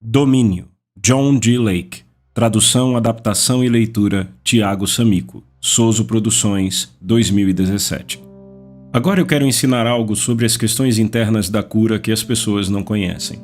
Domínio, John G. Lake. Tradução, adaptação e leitura, Tiago Samico. Soso Produções, 2017. Agora eu quero ensinar algo sobre as questões internas da cura que as pessoas não conhecem.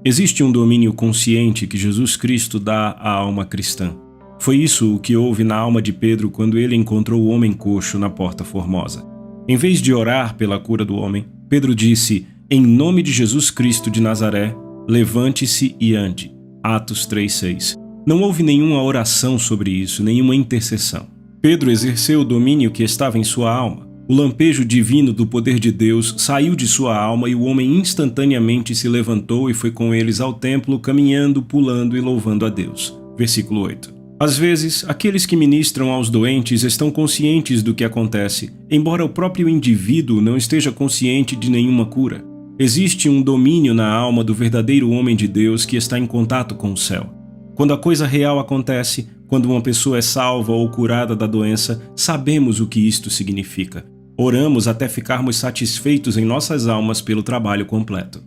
Existe um domínio consciente que Jesus Cristo dá à alma cristã. Foi isso o que houve na alma de Pedro quando ele encontrou o homem coxo na Porta Formosa. Em vez de orar pela cura do homem, Pedro disse: "Em nome de Jesus Cristo de Nazaré, levante-se e ande." Atos 3:6. Não houve nenhuma oração sobre isso, nenhuma intercessão. Pedro exerceu o domínio que estava em sua alma. O lampejo divino do poder de Deus saiu de sua alma e o homem instantaneamente se levantou e foi com eles ao templo, caminhando, pulando e louvando a Deus. Versículo 8. Às vezes, aqueles que ministram aos doentes estão conscientes do que acontece, embora o próprio indivíduo não esteja consciente de nenhuma cura. Existe um domínio na alma do verdadeiro homem de Deus que está em contato com o céu. Quando a coisa real acontece, quando uma pessoa é salva ou curada da doença, sabemos o que isto significa. Oramos até ficarmos satisfeitos em nossas almas pelo trabalho completo.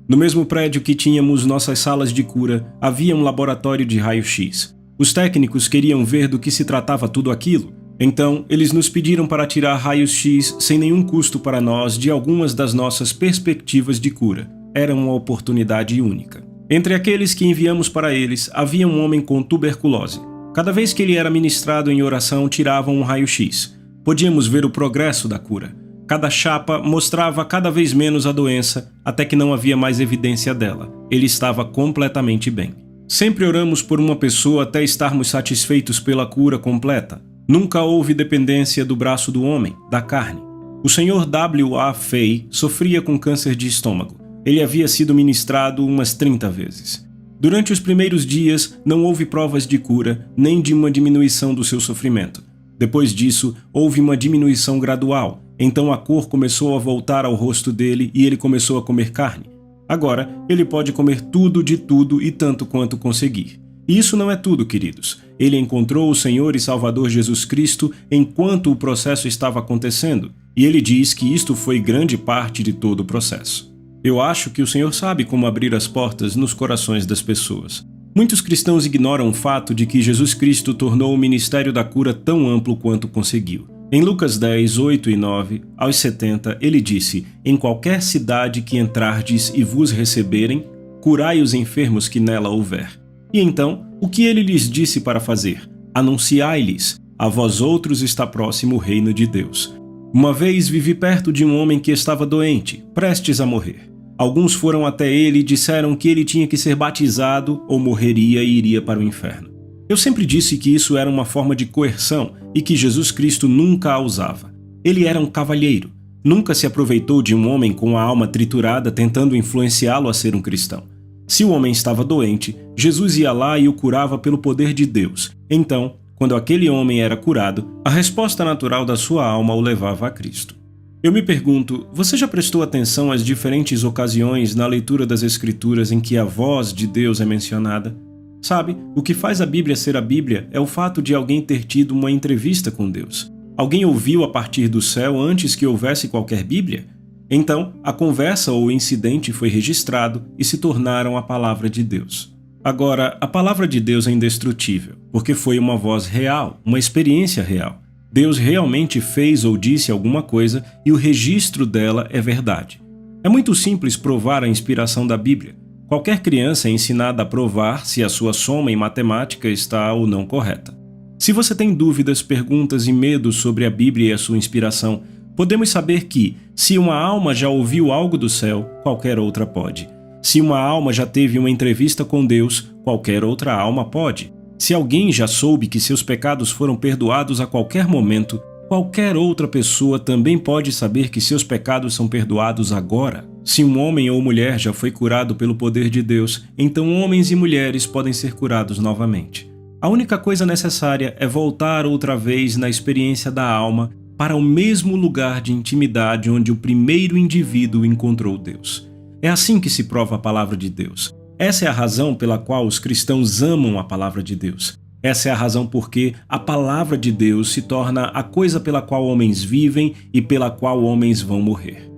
No mesmo prédio que tínhamos nossas salas de cura, havia um laboratório de raio-x. Os técnicos queriam ver do que se tratava tudo aquilo. Então, eles nos pediram para tirar raios-x sem nenhum custo para nós de algumas das nossas perspectivas de cura. Era uma oportunidade única. Entre aqueles que enviamos para eles, havia um homem com tuberculose. Cada vez que ele era ministrado em oração, tiravam um raio-x. Podíamos ver o progresso da cura. Cada chapa mostrava cada vez menos a doença, até que não havia mais evidência dela. Ele estava completamente bem. Sempre oramos por uma pessoa até estarmos satisfeitos pela cura completa. Nunca houve dependência do braço do homem, da carne. O Sr. W. A. Fay sofria com câncer de estômago. Ele havia sido ministrado umas 30 vezes. Durante os primeiros dias, não houve provas de cura, nem de uma diminuição do seu sofrimento. Depois disso, houve uma diminuição gradual. Então a cor começou a voltar ao rosto dele e ele começou a comer carne. Agora, ele pode comer tudo de tudo e tanto quanto conseguir. E isso não é tudo, queridos. Ele encontrou o Senhor e Salvador Jesus Cristo enquanto o processo estava acontecendo, e ele diz que isto foi grande parte de todo o processo. Eu acho que o Senhor sabe como abrir as portas nos corações das pessoas. Muitos cristãos ignoram o fato de que Jesus Cristo tornou o ministério da cura tão amplo quanto conseguiu. Em Lucas 10, 8 e 9, aos 70, ele disse: "Em qualquer cidade que entrardes e vos receberem, curai os enfermos que nela houver." E então, o que ele lhes disse para fazer? Anunciai-lhes: "A vós outros está próximo o reino de Deus." Uma vez vivi perto de um homem que estava doente, prestes a morrer. Alguns foram até ele e disseram que ele tinha que ser batizado ou morreria e iria para o inferno. Eu sempre disse que isso era uma forma de coerção e que Jesus Cristo nunca a usava. Ele era um cavalheiro. Nunca se aproveitou de um homem com a alma triturada tentando influenciá-lo a ser um cristão. Se o homem estava doente, Jesus ia lá e o curava pelo poder de Deus. Então, quando aquele homem era curado, a resposta natural da sua alma o levava a Cristo. Eu me pergunto, você já prestou atenção às diferentes ocasiões na leitura das Escrituras em que a voz de Deus é mencionada? Sabe, o que faz a Bíblia ser a Bíblia é o fato de alguém ter tido uma entrevista com Deus. Alguém ouviu a partir do céu antes que houvesse qualquer Bíblia? Então, a conversa ou o incidente foi registrado e se tornaram a palavra de Deus. Agora, a palavra de Deus é indestrutível, porque foi uma voz real, uma experiência real. Deus realmente fez ou disse alguma coisa e o registro dela é verdade. É muito simples provar a inspiração da Bíblia. Qualquer criança é ensinada a provar se a sua soma em matemática está ou não correta. Se você tem dúvidas, perguntas e medos sobre a Bíblia e a sua inspiração, podemos saber que, se uma alma já ouviu algo do céu, qualquer outra pode. Se uma alma já teve uma entrevista com Deus, qualquer outra alma pode. Se alguém já soube que seus pecados foram perdoados a qualquer momento, qualquer outra pessoa também pode saber que seus pecados são perdoados agora. Se um homem ou mulher já foi curado pelo poder de Deus, então homens e mulheres podem ser curados novamente. A única coisa necessária é voltar outra vez na experiência da alma para o mesmo lugar de intimidade onde o primeiro indivíduo encontrou Deus. É assim que se prova a palavra de Deus. Essa é a razão pela qual os cristãos amam a palavra de Deus. Essa é a razão porque a palavra de Deus se torna a coisa pela qual homens vivem e pela qual homens vão morrer.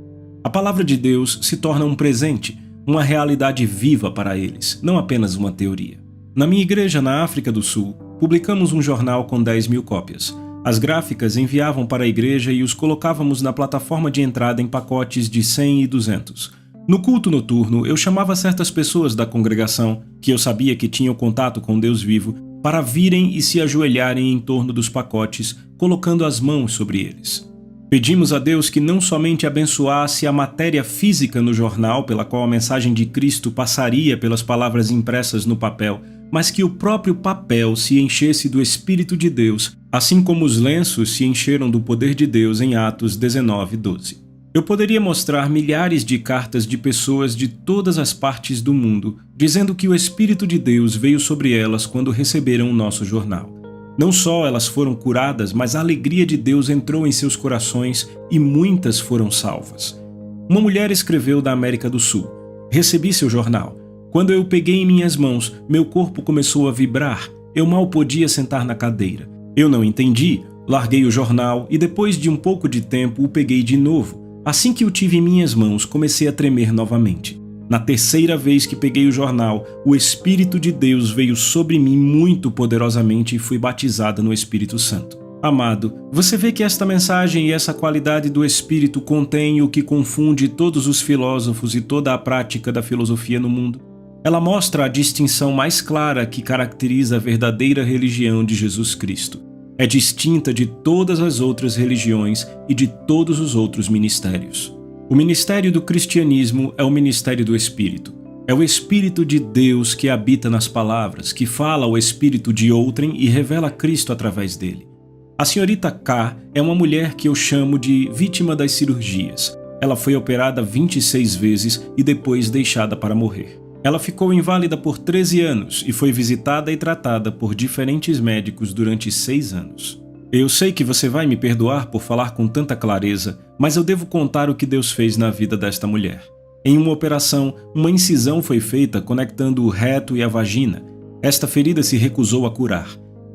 A palavra de Deus se torna um presente. uma realidade viva para eles, não apenas uma teoria. Na minha igreja na África do Sul, publicamos um jornal com 10.000 cópias. As gráficas enviavam para a igreja e os colocávamos na plataforma de entrada em pacotes de 100 e 200. No culto noturno, eu chamava certas pessoas da congregação, que eu sabia que tinham contato com Deus vivo, para virem e se ajoelharem em torno dos pacotes, colocando as mãos sobre eles. Pedimos a Deus que não somente abençoasse a matéria física no jornal, pela qual a mensagem de Cristo passaria pelas palavras impressas no papel, mas que o próprio papel se enchesse do Espírito de Deus, assim como os lenços se encheram do poder de Deus em Atos 19:12. Eu poderia mostrar milhares de cartas de pessoas de todas as partes do mundo, dizendo que o Espírito de Deus veio sobre elas quando receberam o nosso jornal. Não só elas foram curadas, mas a alegria de Deus entrou em seus corações e muitas foram salvas. Uma mulher escreveu da América do Sul: "Recebi seu jornal. Quando eu o peguei em minhas mãos, meu corpo começou a vibrar. Eu mal podia sentar na cadeira. Eu não entendi, larguei o jornal e depois de um pouco de tempo o peguei de novo. Assim que o tive em minhas mãos, comecei a tremer novamente. Na terceira vez que peguei o jornal, o Espírito de Deus veio sobre mim muito poderosamente e fui batizada no Espírito Santo." Amado, você vê que esta mensagem e essa qualidade do Espírito contém o que confunde todos os filósofos e toda a prática da filosofia no mundo? Ela mostra a distinção mais clara que caracteriza a verdadeira religião de Jesus Cristo. É distinta de todas as outras religiões e de todos os outros ministérios. O ministério do cristianismo é o ministério do Espírito. É o Espírito de Deus que habita nas palavras, que fala ao espírito de outrem e revela Cristo através dele. A senhorita K é uma mulher que eu chamo de vítima das cirurgias. Ela foi operada 26 vezes e depois deixada para morrer. Ela ficou inválida por 13 anos e foi visitada e tratada por diferentes médicos durante 6 anos. Eu sei que você vai me perdoar por falar com tanta clareza, mas eu devo contar o que Deus fez na vida desta mulher. Em uma operação, uma incisão foi feita conectando o reto e a vagina. Esta ferida se recusou a curar.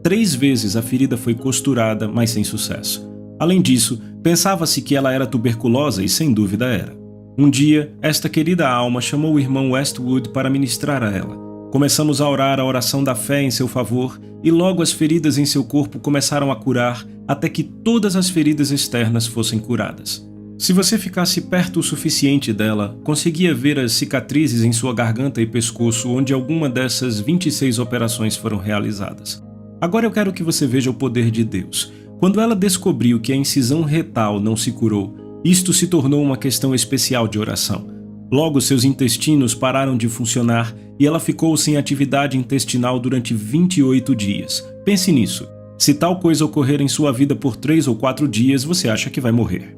3 vezes a ferida foi costurada, mas sem sucesso. Além disso, pensava-se que ela era tuberculosa e sem dúvida era. Um dia, esta querida alma chamou o irmão Westwood para ministrar a ela. Começamos a orar a oração da fé em seu favor e logo as feridas em seu corpo começaram a curar até que todas as feridas externas fossem curadas. Se você ficasse perto o suficiente dela, conseguia ver as cicatrizes em sua garganta e pescoço onde alguma dessas 26 operações foram realizadas. Agora eu quero que você veja o poder de Deus. Quando ela descobriu que a incisão retal não se curou, isto se tornou uma questão especial de oração. Logo, seus intestinos pararam de funcionar e ela ficou sem atividade intestinal durante 28 dias. Pense nisso. Se tal coisa ocorrer em sua vida por 3 ou 4 dias, você acha que vai morrer.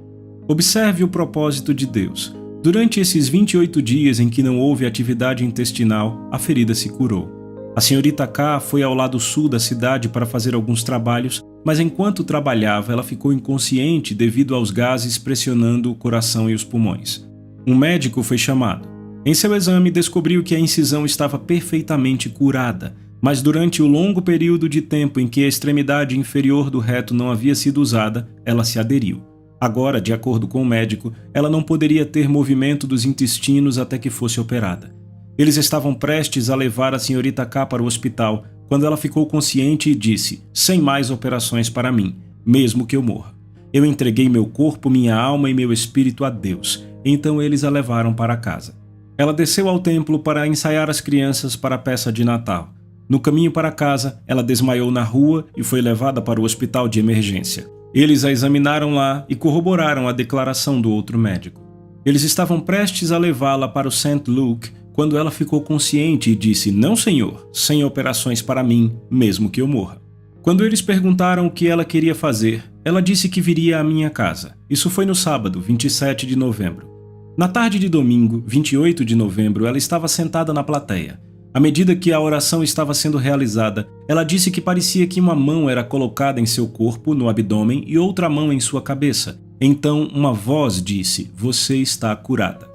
Observe o propósito de Deus. Durante esses 28 dias em que não houve atividade intestinal, a ferida se curou. A senhorita K foi ao lado sul da cidade para fazer alguns trabalhos, mas enquanto trabalhava, ela ficou inconsciente devido aos gases pressionando o coração e os pulmões. Um médico foi chamado. Em seu exame, descobriu que a incisão estava perfeitamente curada, mas durante o longo período de tempo em que a extremidade inferior do reto não havia sido usada, ela se aderiu. Agora, de acordo com o médico, ela não poderia ter movimento dos intestinos até que fosse operada. Eles estavam prestes a levar a senhorita K para o hospital, quando ela ficou consciente e disse: "Sem mais operações para mim, mesmo que eu morra. Eu entreguei meu corpo, minha alma e meu espírito a Deus." Então eles a levaram para casa. Ela desceu ao templo para ensaiar as crianças para a peça de Natal. No caminho para casa, ela desmaiou na rua e foi levada para o hospital de emergência. Eles a examinaram lá e corroboraram a declaração do outro médico. Eles estavam prestes a levá-la para o St. Luke quando ela ficou consciente e disse: "Não, senhor, sem operações para mim, mesmo que eu morra." Quando eles perguntaram o que ela queria fazer, ela disse que viria à minha casa. Isso foi no sábado, 27 de novembro. Na tarde de domingo, 28 de novembro, ela estava sentada na plateia. À medida que a oração estava sendo realizada, ela disse que parecia que uma mão era colocada em seu corpo, no abdômen, e outra mão em sua cabeça. Então, uma voz disse: "Você está curada."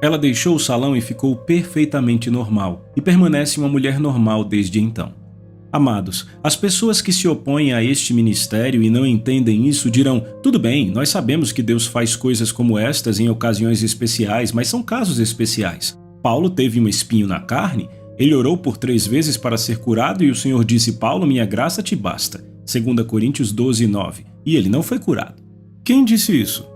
Ela deixou o salão e ficou perfeitamente normal, e permanece uma mulher normal desde então. Amados, as pessoas que se opõem a este ministério e não entendem isso dirão: "Tudo bem, nós sabemos que Deus faz coisas como estas em ocasiões especiais, mas são casos especiais." Paulo teve um espinho na carne? Ele orou por 3 vezes para ser curado e o Senhor disse: Paulo, minha graça te basta. 2 Coríntios 12, 9. E ele não foi curado. Quem disse isso?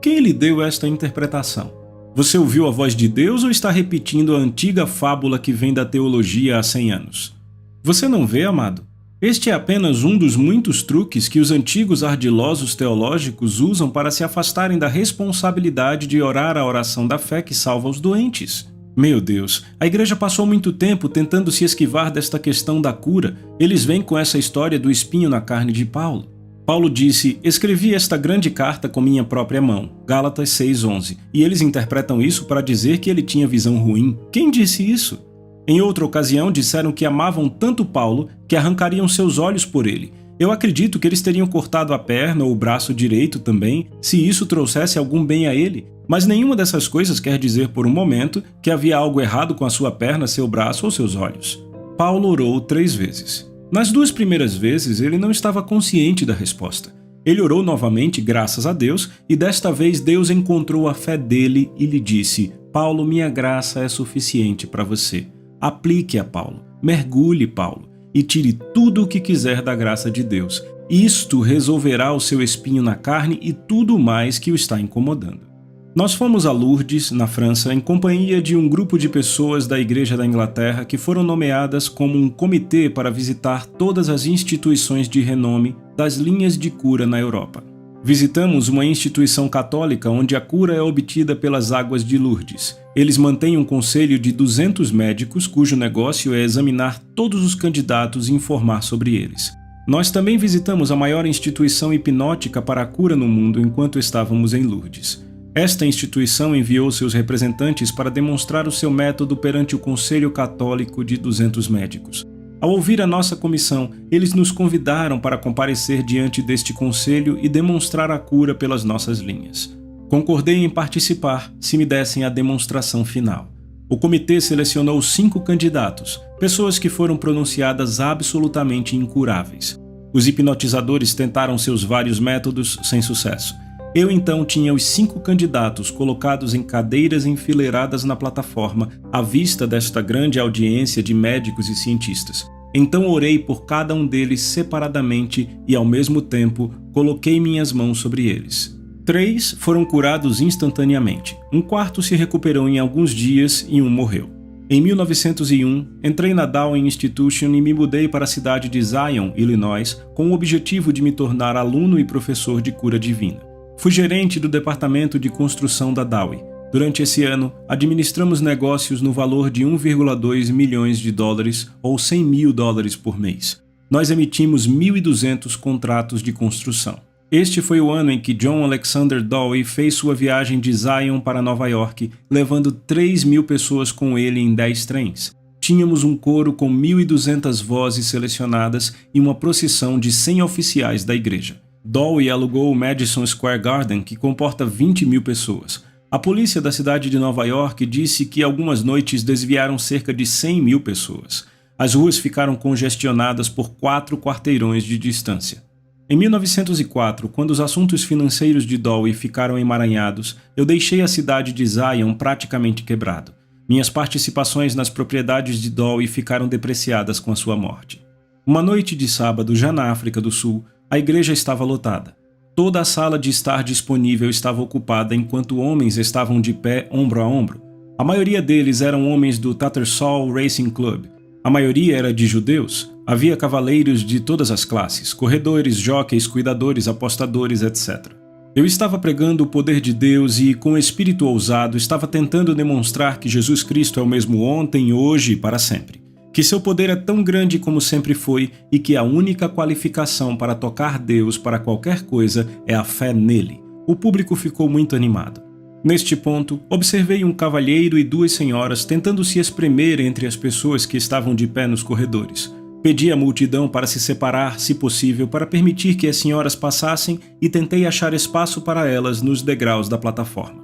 Quem lhe deu esta interpretação? Você ouviu a voz de Deus ou está repetindo a antiga fábula que vem da teologia há 100 anos? Você não vê, amado? Este é apenas um dos muitos truques que os antigos ardilosos teológicos usam para se afastarem da responsabilidade de orar a oração da fé que salva os doentes. Meu Deus, a igreja passou muito tempo tentando se esquivar desta questão da cura. Eles vêm com essa história do espinho na carne de Paulo. Paulo disse: escrevi esta grande carta com minha própria mão, Gálatas 6:11, e eles interpretam isso para dizer que ele tinha visão ruim. Quem disse isso? Em outra ocasião disseram que amavam tanto Paulo que arrancariam seus olhos por ele. Eu acredito que eles teriam cortado a perna ou o braço direito também, se isso trouxesse algum bem a ele. Mas nenhuma dessas coisas quer dizer por um momento que havia algo errado com a sua perna, seu braço ou seus olhos. Paulo orou 3 vezes. Nas 2 primeiras vezes, ele não estava consciente da resposta. Ele orou novamente, graças a Deus, e desta vez Deus encontrou a fé dele e lhe disse: Paulo, minha graça é suficiente para você. Aplique a Paulo, mergulhe Paulo, e tire tudo o que quiser da graça de Deus. Isto resolverá o seu espinho na carne e tudo mais que o está incomodando. Nós fomos a Lourdes, na França, em companhia de um grupo de pessoas da Igreja da Inglaterra que foram nomeadas como um comitê para visitar todas as instituições de renome das linhas de cura na Europa. Visitamos uma instituição católica onde a cura é obtida pelas águas de Lourdes. Eles mantêm um conselho de 200 médicos cujo negócio é examinar todos os candidatos e informar sobre eles. Nós também visitamos a maior instituição hipnótica para a cura no mundo enquanto estávamos em Lourdes. Esta instituição enviou seus representantes para demonstrar o seu método perante o Conselho Católico de 200 médicos. Ao ouvir a nossa comissão, eles nos convidaram para comparecer diante deste conselho e demonstrar a cura pelas nossas linhas. Concordei em participar se me dessem a demonstração final. O comitê selecionou 5 candidatos, pessoas que foram pronunciadas absolutamente incuráveis. Os hipnotizadores tentaram seus vários métodos sem sucesso. Eu então tinha os 5 candidatos colocados em cadeiras enfileiradas na plataforma, à vista desta grande audiência de médicos e cientistas. Então orei por cada um deles separadamente e, ao mesmo tempo, coloquei minhas mãos sobre eles. 3 foram curados instantaneamente, um quarto se recuperou em alguns dias e um morreu. Em 1901, entrei na Downing Institution e me mudei para a cidade de Zion, Illinois, com o objetivo de me tornar aluno e professor de cura divina. Fui gerente do departamento de construção da Dowie. Durante esse ano, administramos negócios no valor de 1,2 milhões de dólares ou $100 mil por mês. Nós emitimos 1.200 contratos de construção. Este foi o ano em que John Alexander Dowie fez sua viagem de Zion para Nova York, levando 3.000 pessoas com ele em 10 trens. Tínhamos um coro com 1.200 vozes selecionadas e uma procissão de 100 oficiais da igreja. Dowie alugou o Madison Square Garden, que comporta 20.000 pessoas. A polícia da cidade de Nova York disse que algumas noites desviaram cerca de 100.000 pessoas. As ruas ficaram congestionadas por 4 quarteirões de distância. Em 1904, quando os assuntos financeiros de Dowie ficaram emaranhados, eu deixei a cidade de Zion praticamente quebrado. Minhas participações nas propriedades de Dowie ficaram depreciadas com a sua morte. Uma noite de sábado, já na África do Sul, a igreja estava lotada. Toda a sala de estar disponível estava ocupada enquanto homens estavam de pé ombro a ombro. A maioria deles eram homens do Tattersall Racing Club. A maioria era de judeus. Havia cavaleiros de todas as classes, corredores, jockeys, cuidadores, apostadores, etc. Eu estava pregando o poder de Deus e, com espírito ousado, estava tentando demonstrar que Jesus Cristo é o mesmo ontem, hoje e para sempre. Que seu poder é tão grande como sempre foi e que a única qualificação para tocar Deus para qualquer coisa é a fé nele. O público ficou muito animado. Neste ponto, observei um cavalheiro e 2 senhoras tentando se espremer entre as pessoas que estavam de pé nos corredores. Pedi à multidão para se separar, se possível, para permitir que as senhoras passassem e tentei achar espaço para elas nos degraus da plataforma.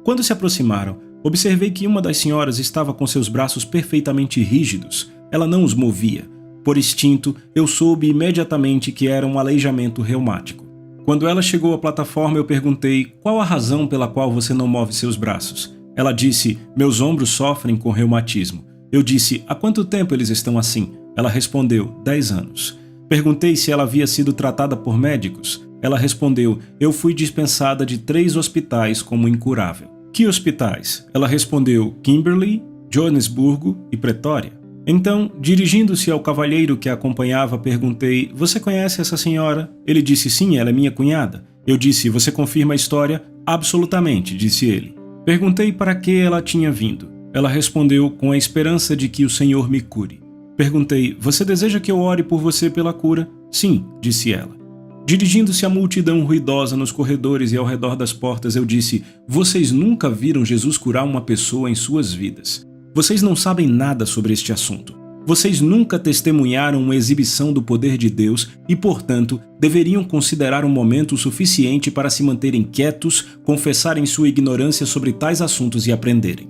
Quando se aproximaram, observei que uma das senhoras estava com seus braços perfeitamente rígidos. Ela não os movia. Por instinto, eu soube imediatamente que era um aleijamento reumático. Quando ela chegou à plataforma, eu perguntei: qual a razão pela qual você não move seus braços? Ela disse: meus ombros sofrem com reumatismo. Eu disse: há quanto tempo eles estão assim? Ela respondeu: 10 anos. Perguntei se ela havia sido tratada por médicos. Ela respondeu: eu fui dispensada de 3 hospitais como incurável. Que hospitais? Ela respondeu: Kimberley, Joanesburgo e Pretória. Então, dirigindo-se ao cavalheiro que a acompanhava, perguntei: você conhece essa senhora? Ele disse: sim, ela é minha cunhada. Eu disse: você confirma a história? Absolutamente, disse ele. Perguntei para que ela tinha vindo. Ela respondeu: com a esperança de que o Senhor me cure. Perguntei: você deseja que eu ore por você pela cura? Sim, disse ela. Dirigindo-se à multidão ruidosa nos corredores e ao redor das portas, eu disse: vocês nunca viram Jesus curar uma pessoa em suas vidas. Vocês não sabem nada sobre este assunto. Vocês nunca testemunharam uma exibição do poder de Deus e, portanto, deveriam considerar um momento suficiente para se manterem quietos, confessarem sua ignorância sobre tais assuntos e aprenderem.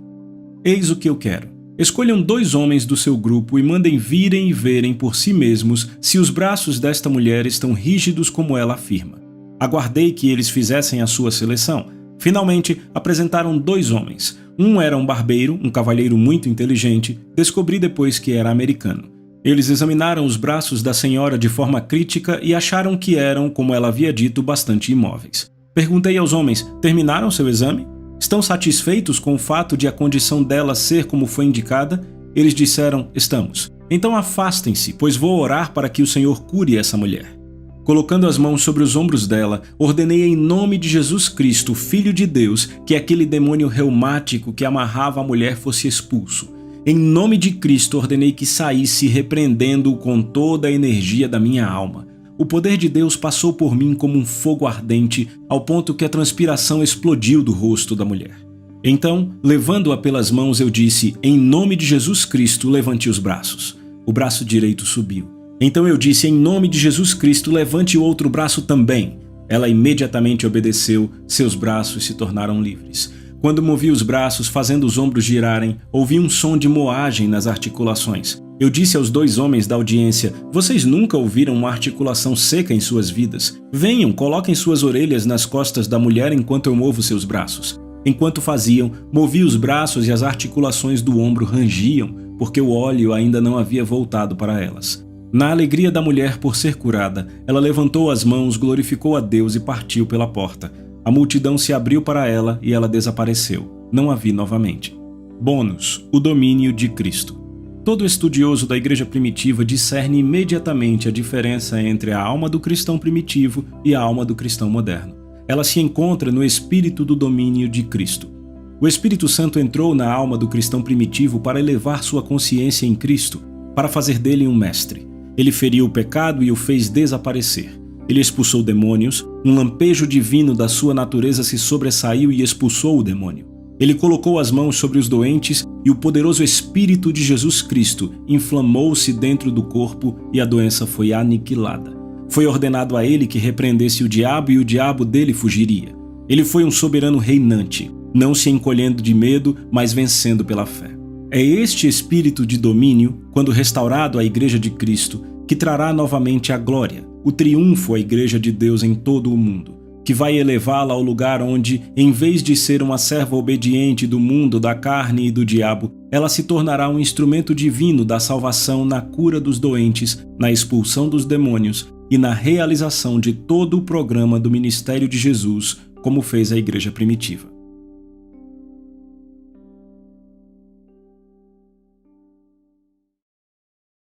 Eis o que eu quero. Escolham 2 homens do seu grupo e mandem virem e verem por si mesmos se os braços desta mulher estão rígidos como ela afirma. Aguardei que eles fizessem a sua seleção. Finalmente, apresentaram 2 homens. Um era um barbeiro, um cavalheiro muito inteligente, descobri depois que era americano. Eles examinaram os braços da senhora de forma crítica e acharam que eram, como ela havia dito, bastante imóveis. Perguntei aos homens: terminaram seu exame? Estão satisfeitos com o fato de a condição dela ser como foi indicada? Eles disseram: estamos. Então afastem-se, pois vou orar para que o Senhor cure essa mulher. Colocando as mãos sobre os ombros dela, ordenei em nome de Jesus Cristo, Filho de Deus, que aquele demônio reumático que amarrava a mulher fosse expulso. Em nome de Cristo, ordenei que saísse, repreendendo-o com toda a energia da minha alma. O poder de Deus passou por mim como um fogo ardente, ao ponto que a transpiração explodiu do rosto da mulher. Então, levando-a pelas mãos, eu disse: em nome de Jesus Cristo, levante os braços. O braço direito subiu. Então eu disse: em nome de Jesus Cristo, levante o outro braço também. Ela imediatamente obedeceu, seus braços se tornaram livres. Quando movi os braços, fazendo os ombros girarem, ouvi um som de moagem nas articulações. Eu disse aos 2 homens da audiência: vocês nunca ouviram uma articulação seca em suas vidas? Venham, coloquem suas orelhas nas costas da mulher enquanto eu movo seus braços. Enquanto faziam, movi os braços e as articulações do ombro rangiam, porque o óleo ainda não havia voltado para elas. Na alegria da mulher por ser curada, ela levantou as mãos, glorificou a Deus e partiu pela porta. A multidão se abriu para ela e ela desapareceu. Não a vi novamente. Bônus: o domínio de Cristo. Todo estudioso da igreja primitiva discerne imediatamente a diferença entre a alma do cristão primitivo e a alma do cristão moderno. Ela se encontra no espírito do domínio de Cristo. O Espírito Santo entrou na alma do cristão primitivo para elevar sua consciência em Cristo, para fazer dele um mestre. Ele feriu o pecado e o fez desaparecer. Ele expulsou demônios, um lampejo divino da sua natureza se sobressaiu e expulsou o demônio. Ele colocou as mãos sobre os doentes e o poderoso Espírito de Jesus Cristo inflamou-se dentro do corpo e a doença foi aniquilada. Foi ordenado a ele que repreendesse o diabo e o diabo dele fugiria. Ele foi um soberano reinante, não se encolhendo de medo, mas vencendo pela fé. É este espírito de domínio, quando restaurado à Igreja de Cristo, que trará novamente a glória, o triunfo à Igreja de Deus em todo o mundo, que vai elevá-la ao lugar onde, em vez de ser uma serva obediente do mundo, da carne e do diabo, ela se tornará um instrumento divino da salvação na cura dos doentes, na expulsão dos demônios e na realização de todo o programa do ministério de Jesus, como fez a Igreja primitiva.